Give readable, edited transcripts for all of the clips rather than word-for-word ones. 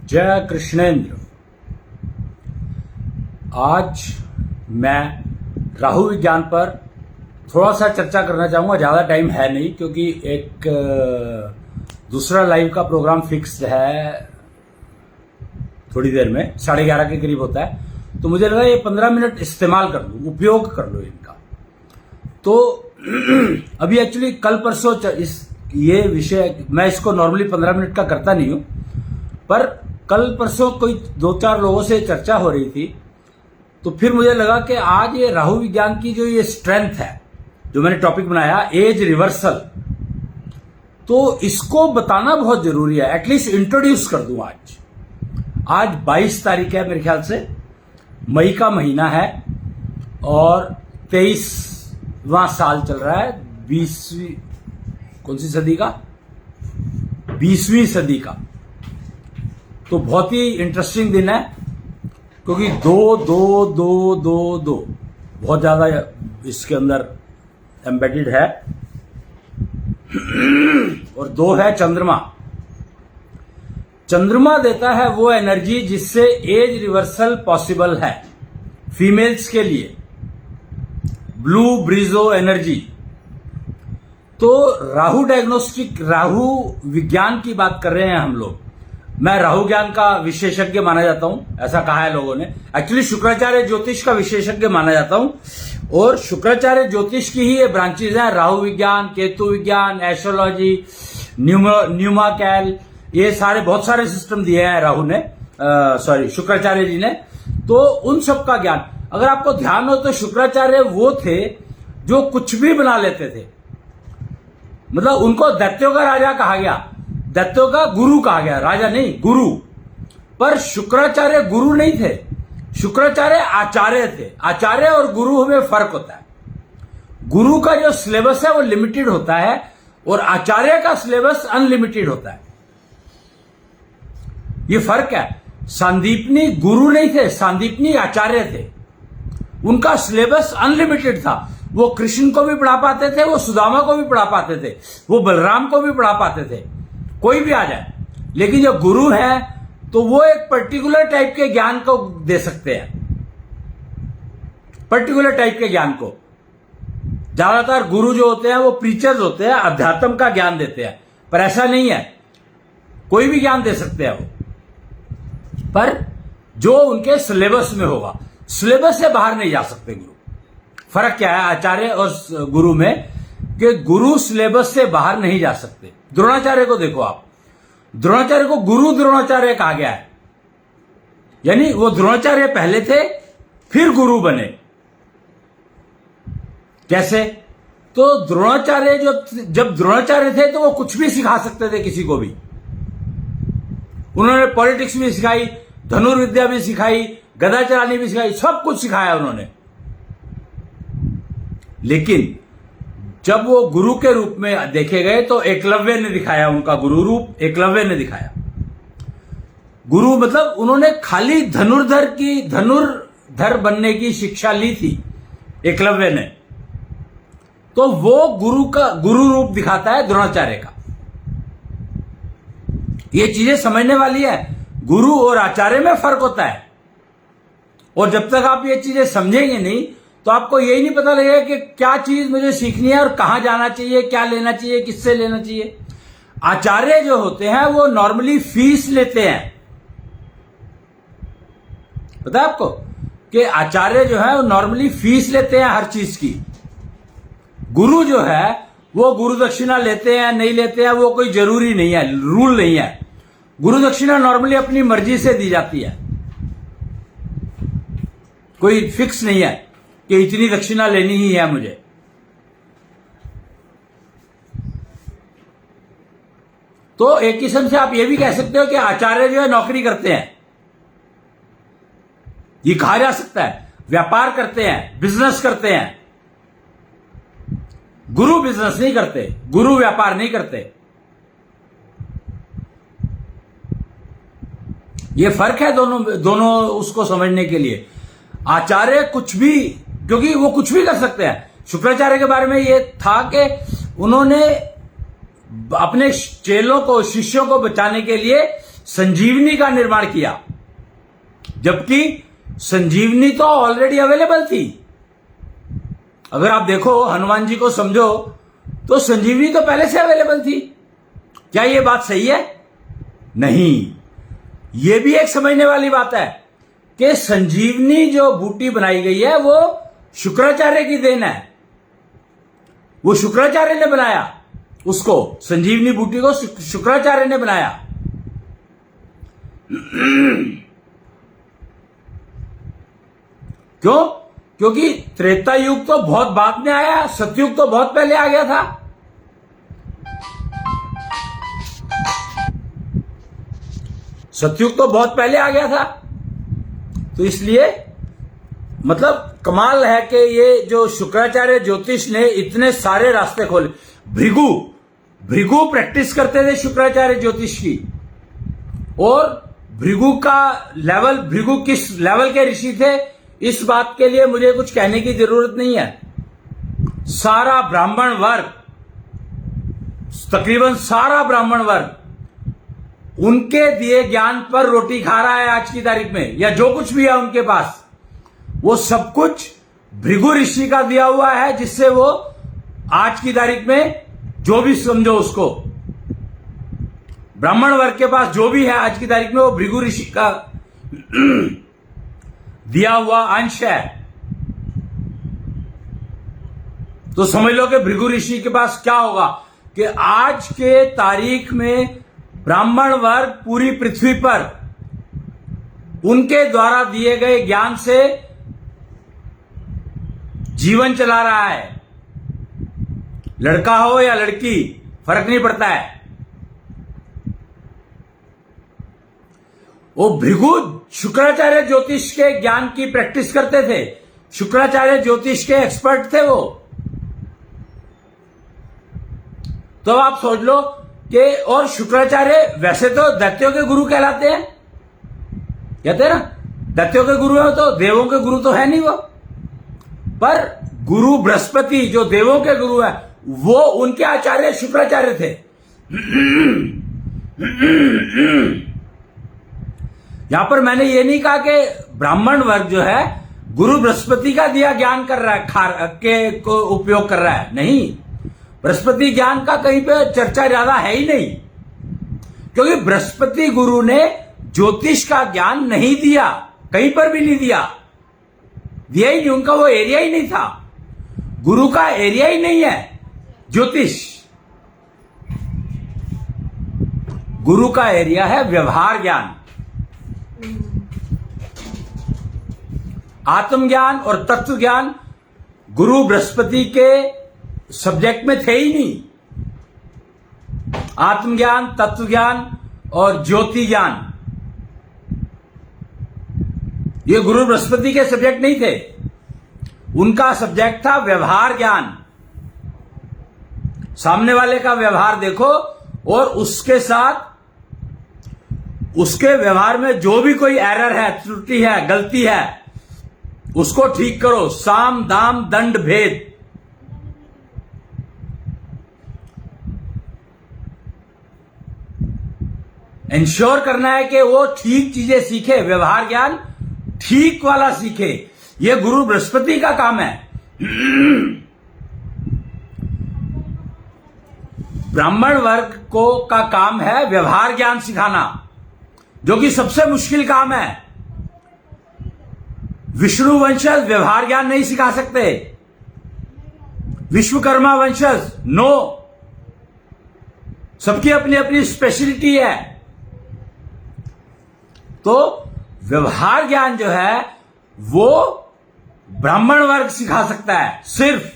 जय कृष्णेंद्र। आज मैं राहु विज्ञान पर थोड़ा सा चर्चा करना चाहूंगा। ज़्यादा टाइम है नहीं क्योंकि एक दूसरा लाइव का प्रोग्राम फिक्स्ड है थोड़ी देर में 11:30 के करीब होता है, तो मुझे लगा ये 15 मिनट इस्तेमाल कर लूँ, उपयोग कर लो इनका। तो अभी एक्चुअली कल परसों ये विषय मैं इसको नॉर्मली 15 मिनट का करता नहीं हूं, पर कल परसों कोई 2-4 लोगों से चर्चा हो रही थी, तो फिर मुझे लगा कि आज ये राहु विज्ञान की जो ये स्ट्रेंथ है, जो मैंने टॉपिक बनाया एज रिवर्सल, तो इसको बताना बहुत जरूरी है। एटलीस्ट इंट्रोड्यूस कर दूं। आज 22 तारीख है, मेरे ख्याल से मई का महीना है और 23वां साल चल रहा है 20वीं कौन सी सदी का 20वीं सदी का। तो बहुत ही इंटरेस्टिंग दिन है क्योंकि 2 बहुत ज्यादा इसके अंदर एम्बेडेड है और 2 है चंद्रमा। चंद्रमा देता है वो एनर्जी जिससे एज रिवर्सल पॉसिबल है फीमेल्स के लिए, ब्लू ब्रिजो एनर्जी। तो राहु डायग्नोस्टिक, राहु विज्ञान की बात कर रहे हैं हम लोग। मैं राहु ज्ञान का विशेषज्ञ माना जाता हूं, ऐसा कहा है लोगों ने। एक्चुअली शुक्राचार्य ज्योतिष का विशेषज्ञ माना जाता हूं और शुक्राचार्य ज्योतिष की ही ये ब्रांचेज हैं। राहु विज्ञान, केतु विज्ञान, एस्ट्रोलॉजी, न्यूमाकैल, ये सारे बहुत सारे सिस्टम दिए हैं राहु ने, शुक्राचार्य जी ने। तो उन सब का ज्ञान अगर आपको ध्यान हो तो शुक्राचार्य वो थे जो कुछ भी बना लेते थे। मतलब उनको दैत्यों का राजा कहा गया, दैत्यों का गुरु कहा गया, राजा नहीं गुरु। पर शुक्राचार्य गुरु नहीं थे, शुक्राचार्य आचार्य थे। आचार्य और गुरु में फर्क होता है। गुरु का जो सिलेबस है वो लिमिटेड होता है और आचार्य का सिलेबस अनलिमिटेड होता है। ये फर्क है। संदीपनी गुरु नहीं थे, संदीपनी आचार्य थे। उनका सिलेबस अनलिमिटेड था। वो कृष्ण को भी पढ़ा पाते थे, वो सुदामा को भी पढ़ा पाते थे, वो बलराम को भी पढ़ा पाते थे, कोई भी आ जाए। लेकिन जो गुरु है तो वो एक पर्टिकुलर टाइप के ज्ञान को दे सकते हैं, पर्टिकुलर टाइप के ज्ञान को। ज्यादातर गुरु जो होते हैं वो प्रीचर्स होते हैं, अध्यात्म का ज्ञान देते हैं। पर ऐसा नहीं है, कोई भी ज्ञान दे सकते हैं वो, पर जो उनके सिलेबस में होगा। सिलेबस से बाहर नहीं जा सकते गुरु। फर्क क्या है आचार्य और गुरु में कि गुरु सिलेबस से बाहर नहीं जा सकते। द्रोणाचार्य को देखो आप, द्रोणाचार्य को गुरु द्रोणाचार्य कहा गया है, यानी वो द्रोणाचार्य पहले थे फिर गुरु बने। कैसे? तो द्रोणाचार्य जब द्रोणाचार्य थे तो वो कुछ भी सिखा सकते थे किसी को भी। उन्होंने पॉलिटिक्स भी सिखाई, धनुर्विद्या भी सिखाई, गदा चलानी भी सिखाई, सब कुछ सिखाया उन्होंने। लेकिन जब वो गुरु के रूप में देखे गए तो एकलव्य ने दिखाया उनका गुरु रूप, एकलव्य ने दिखाया। गुरु मतलब उन्होंने खाली धनुर्धर बनने की शिक्षा ली थी एकलव्य ने। तो वो गुरु का गुरु रूप दिखाता है द्रोणाचार्य का। ये चीजें समझने वाली है। गुरु और आचार्य में फर्क होता है और जब तक आप ये चीजें समझेंगे नहीं तो आपको यही नहीं पता लगेगा कि क्या चीज मुझे सीखनी है और कहां जाना चाहिए, क्या लेना चाहिए, किससे लेना चाहिए। आचार्य जो होते हैं वो नॉर्मली फीस लेते हैं। पता है आपको कि आचार्य जो है वो नॉर्मली फीस लेते हैं हर चीज की। गुरु जो है वो गुरु दक्षिणा लेते हैं नहीं लेते हैं वो कोई जरूरी नहीं है, रूल नहीं है। गुरु दक्षिणा नॉर्मली अपनी मर्जी से दी जाती है, कोई फिक्स नहीं है कि इतनी दक्षिणा लेनी ही है मुझे। तो एक किस्म से आप ये भी कह सकते हो कि आचार्य जो है नौकरी करते हैं, ये कहा जा सकता है। व्यापार करते हैं, बिजनेस करते हैं। गुरु बिजनेस नहीं करते, गुरु व्यापार नहीं करते। ये फर्क है दोनों उसको समझने के लिए। आचार्य कुछ भी, क्योंकि वो कुछ भी कर सकते हैं। शुक्राचार्य के बारे में ये था कि उन्होंने अपने चेलों को, शिष्यों को बचाने के लिए संजीवनी का निर्माण किया, जबकि संजीवनी तो ऑलरेडी अवेलेबल थी। अगर आप देखो, हनुमान जी को समझो, तो संजीवनी तो पहले से अवेलेबल थी। क्या यह बात सही है? नहीं। यह भी एक समझने वाली बात है कि संजीवनी जो बूटी बनाई गई है वो शुक्राचार्य की देन है। वो शुक्राचार्य ने बनाया उसको, संजीवनी बूटी को शुक्राचार्य ने बनाया। क्यों? क्योंकि त्रेता युग तो बहुत बाद में आया, सतयुग तो बहुत पहले आ गया था। सतयुग तो बहुत पहले आ गया था। तो इसलिए मतलब कमाल है कि ये जो शुक्राचार्य ज्योतिष ने इतने सारे रास्ते खोले। भृगु प्रैक्टिस करते थे शुक्राचार्य ज्योतिष की, और भृगु किस लेवल के ऋषि थे, इस बात के लिए मुझे कुछ कहने की जरूरत नहीं है। सारा ब्राह्मण वर्ग, तकरीबन सारा ब्राह्मण वर्ग उनके दिए ज्ञान पर रोटी खा रहा है आज की तारीख में, या जो कुछ भी है उनके पास, वो सब कुछ भृगु ऋषि का दिया हुआ है, जिससे वो आज की तारीख में जो भी समझो उसको, ब्राह्मण वर्ग के पास जो भी है आज की तारीख में, वो भृगु ऋषि का दिया हुआ अंश है। तो समझ लो कि भृगु ऋषि के पास क्या होगा कि आज के तारीख में ब्राह्मण वर्ग पूरी पृथ्वी पर उनके द्वारा दिए गए ज्ञान से जीवन चला रहा है। लड़का हो या लड़की, फर्क नहीं पड़ता है। वो भृगु शुक्राचार्य ज्योतिष के ज्ञान की प्रैक्टिस करते थे, शुक्राचार्य ज्योतिष के एक्सपर्ट थे वो। तो आप सोच लो कि, और शुक्राचार्य वैसे तो दैत्यों के गुरु कहलाते हैं, कहते हैं ना, दैत्यों के गुरु है, तो देवों के गुरु तो है नहीं वो। पर गुरु बृहस्पति जो देवों के गुरु है, वो उनके आचार्य शुक्राचार्य थे। यहां पर मैंने ये नहीं कहा कि ब्राह्मण वर्ग जो है गुरु बृहस्पति का दिया ज्ञान कर रहा है, को उपयोग कर रहा है। नहीं, बृहस्पति ज्ञान का कहीं पे चर्चा ज्यादा है ही नहीं, क्योंकि बृहस्पति गुरु ने ज्योतिष का ज्ञान नहीं दिया, कहीं पर भी नहीं दिया ही नहीं। उनका वो एरिया ही नहीं था, गुरु का एरिया ही नहीं है ज्योतिष। गुरु का एरिया है व्यवहार ज्ञान, आत्मज्ञान और तत्व ज्ञान गुरु बृहस्पति के सब्जेक्ट में थे ही नहीं। आत्मज्ञान, तत्व ज्ञान और ज्योति ज्ञान, ये गुरु बृहस्पति के सब्जेक्ट नहीं थे। उनका सब्जेक्ट था व्यवहार ज्ञान। सामने वाले का व्यवहार देखो और उसके साथ उसके व्यवहार में जो भी कोई एरर है, त्रुटि है, गलती है, उसको ठीक करो। साम दाम दंड भेद, इंश्योर करना है कि वो ठीक चीजें सीखे, व्यवहार ज्ञान ठीक वाला सीखे। ये गुरु बृहस्पति का काम है। ब्राह्मण वर्ग को का काम है व्यवहार ज्ञान सिखाना, जो कि सबसे मुश्किल काम है। विष्णु वंशज व्यवहार ज्ञान नहीं सिखा सकते, विश्वकर्मा वंशज नो, सबकी अपनी अपनी स्पेशलिटी है। तो व्यवहार ज्ञान जो है वो ब्राह्मण वर्ग सिखा सकता है सिर्फ।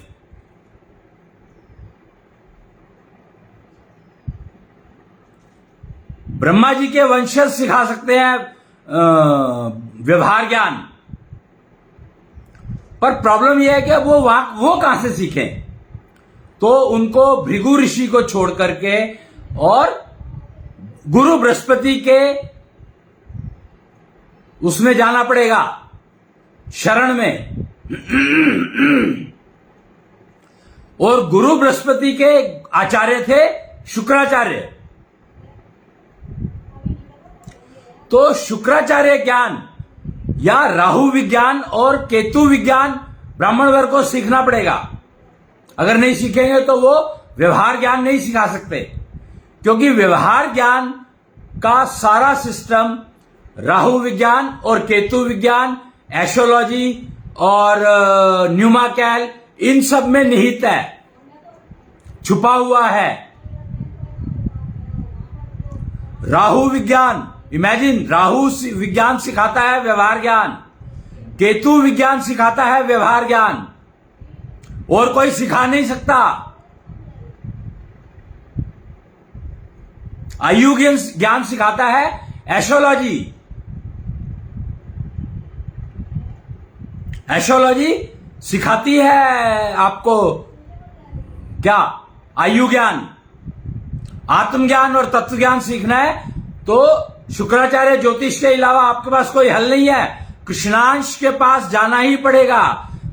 ब्रह्मा जी के वंशज सिखा सकते हैं व्यवहार ज्ञान, पर प्रॉब्लम यह है कि वो कहां से सीखें। तो उनको भृगु ऋषि को छोड़ करके और गुरु बृहस्पति के उसमें जाना पड़ेगा, शरण में। और गुरु बृहस्पति के आचार्य थे शुक्राचार्य। तो शुक्राचार्य ज्ञान या राहु विज्ञान और केतु विज्ञान ब्राह्मण वर्ग को सीखना पड़ेगा। अगर नहीं सीखेंगे तो वो व्यवहार ज्ञान नहीं सिखा सकते, क्योंकि व्यवहार ज्ञान का सारा सिस्टम राहु विज्ञान और केतु विज्ञान, एस्ट्रोलॉजी और न्यूमाकैल, इन सब में निहित है, छुपा हुआ है। राहु विज्ञान, इमेजिन, राहु विज्ञान सिखाता है व्यवहार ज्ञान, केतु विज्ञान सिखाता है व्यवहार ज्ञान, और कोई सिखा नहीं सकता। आयु ज्ञान सिखाता है एस्ट्रोलॉजी। एस्ट्रोलॉजी सिखाती है आपको क्या? आयु ज्ञान। आत्मज्ञान और तत्व ज्ञान सीखना है तो शुक्राचार्य ज्योतिष के अलावा आपके पास कोई हल नहीं है। कृष्णांश के पास जाना ही पड़ेगा,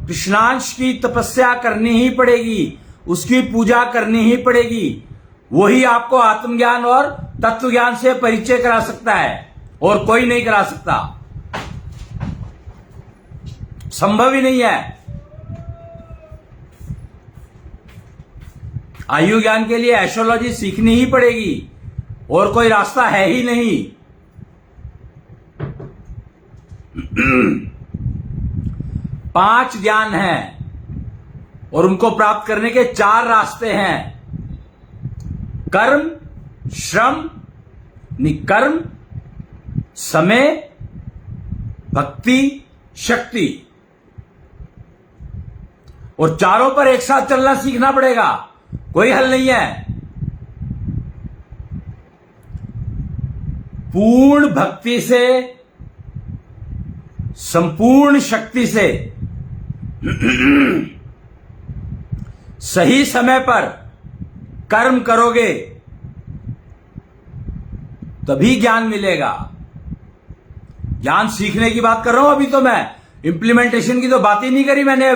कृष्णांश की तपस्या करनी ही पड़ेगी, उसकी पूजा करनी ही पड़ेगी। वही आपको आत्मज्ञान और तत्व ज्ञान से परिचय करा सकता है, और कोई नहीं करा सकता, संभव ही नहीं है। आयु ज्ञान के लिए एस्ट्रोलॉजी सीखनी ही पड़ेगी, और कोई रास्ता है ही नहीं। 5 ज्ञान हैं और उनको प्राप्त करने के 4 रास्ते हैं। कर्म, श्रम, निकर्म, समय, भक्ति, शक्ति, और चारों पर एक साथ चलना सीखना पड़ेगा, कोई हल नहीं है। पूर्ण भक्ति से, संपूर्ण शक्ति से, सही समय पर कर्म करोगे तभी ज्ञान मिलेगा। ज्ञान सीखने की बात कर रहा हूं अभी, तो मैं इंप्लीमेंटेशन की तो बात ही नहीं करी मैंने।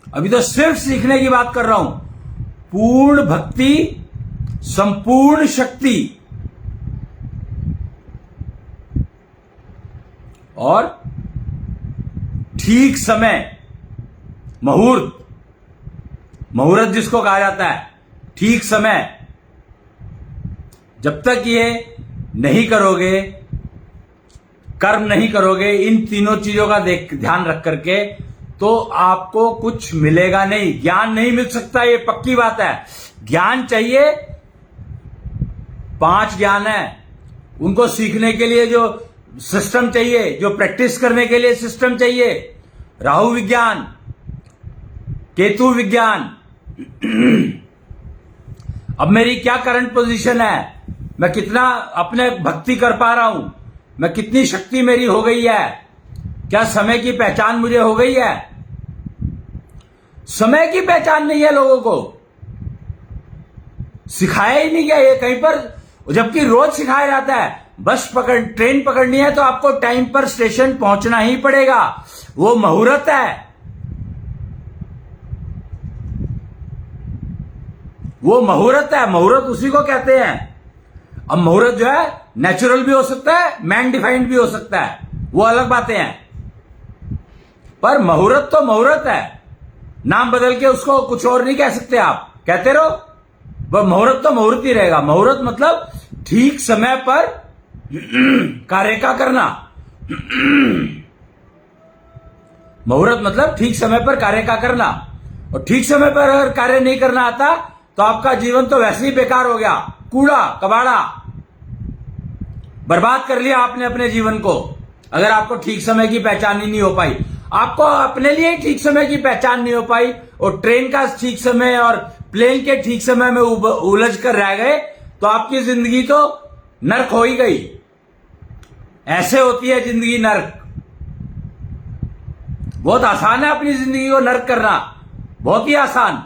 अभी तो सिर्फ सीखने की बात कर रहा हूं। पूर्ण भक्ति, संपूर्ण शक्ति और ठीक समय, मुहूर्त, मुहूर्त जिसको कहा जाता है, ठीक समय। जब तक ये नहीं करोगे, कर्म नहीं करोगे, इन तीनों चीजों का ध्यान रख करके, तो आपको कुछ मिलेगा नहीं, ज्ञान नहीं मिल सकता, ये पक्की बात है। ज्ञान चाहिए, 5 ज्ञान है, उनको सीखने के लिए जो सिस्टम चाहिए, जो प्रैक्टिस करने के लिए सिस्टम चाहिए, राहु विज्ञान, केतु विज्ञान। अब मेरी क्या करंट पोजीशन है, मैं कितना अपने भक्ति कर पा रहा हूं, मैं कितनी शक्ति मेरी हो गई है, क्या समय की पहचान मुझे हो गई है? समय की पहचान नहीं है, लोगों को सिखाया ही नहीं गया ये कहीं पर, जबकि रोज सिखाया जाता है। बस ट्रेन पकड़नी है तो आपको टाइम पर स्टेशन पहुंचना ही पड़ेगा, वो मुहूर्त है, वो मुहूर्त है। मुहूर्त उसी को कहते हैं। अब मुहूर्त जो है नेचुरल भी हो सकता है, मैन डिफाइंड भी हो सकता है, वो अलग बातें हैं, पर मुहूर्त तो मुहूर्त है। नाम बदल के उसको कुछ और नहीं कह सकते, आप कहते रहो, वह मुहूर्त तो मुहूर्त ही रहेगा। मुहूर्त मतलब ठीक समय पर कार्य का करना। मुहूर्त मतलब ठीक समय पर कार्य का करना, और ठीक समय पर अगर कार्य नहीं करना आता तो आपका जीवन तो वैसे ही बेकार हो गया, कूड़ा कबाड़ा, बर्बाद कर लिया आपने अपने जीवन को। अगर आपको ठीक समय की पहचान ही नहीं हो पाई, आपको अपने लिए ठीक समय की पहचान नहीं हो पाई, और ट्रेन का ठीक समय और प्लेन के ठीक समय में उलझ कर रह गए, तो आपकी जिंदगी तो नर्क हो ही गई। ऐसे होती है जिंदगी नर्क। बहुत आसान है अपनी जिंदगी को नर्क करना, बहुत ही आसान।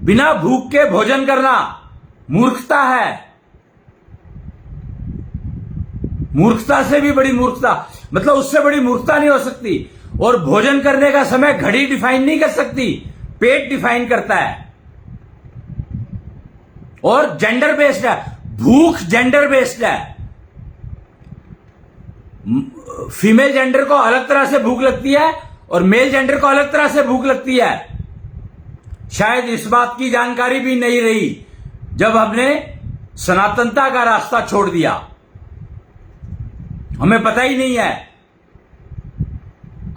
बिना भूख के भोजन करना मूर्खता है, मूर्खता से भी बड़ी मूर्खता, मतलब उससे बड़ी मूर्खता नहीं हो सकती। और भोजन करने का समय घड़ी डिफाइन नहीं कर सकती, पेट डिफाइन करता है। और जेंडर बेस्ड है। भूख जेंडर बेस्ड है। फीमेल जेंडर को अलग तरह से भूख लगती है और मेल जेंडर को अलग तरह से भूख लगती है। शायद इस बात की जानकारी भी नहीं रही जब हमने सनातनता का रास्ता छोड़ दिया। हमें पता ही नहीं है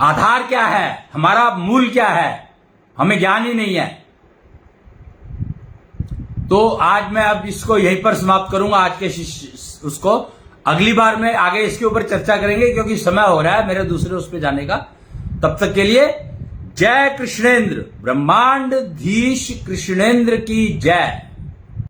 आधार क्या है, हमारा मूल क्या है, हमें ज्ञान ही नहीं है। तो आज मैं अब इसको यहीं पर समाप्त करूंगा, आज के उसको। अगली बार में आगे इसके ऊपर चर्चा करेंगे क्योंकि समय हो रहा है मेरे दूसरे उस पर जाने का। तब तक के लिए जय कृष्णेंद्र, ब्रह्मांड धीश कृष्णेंद्र की जय।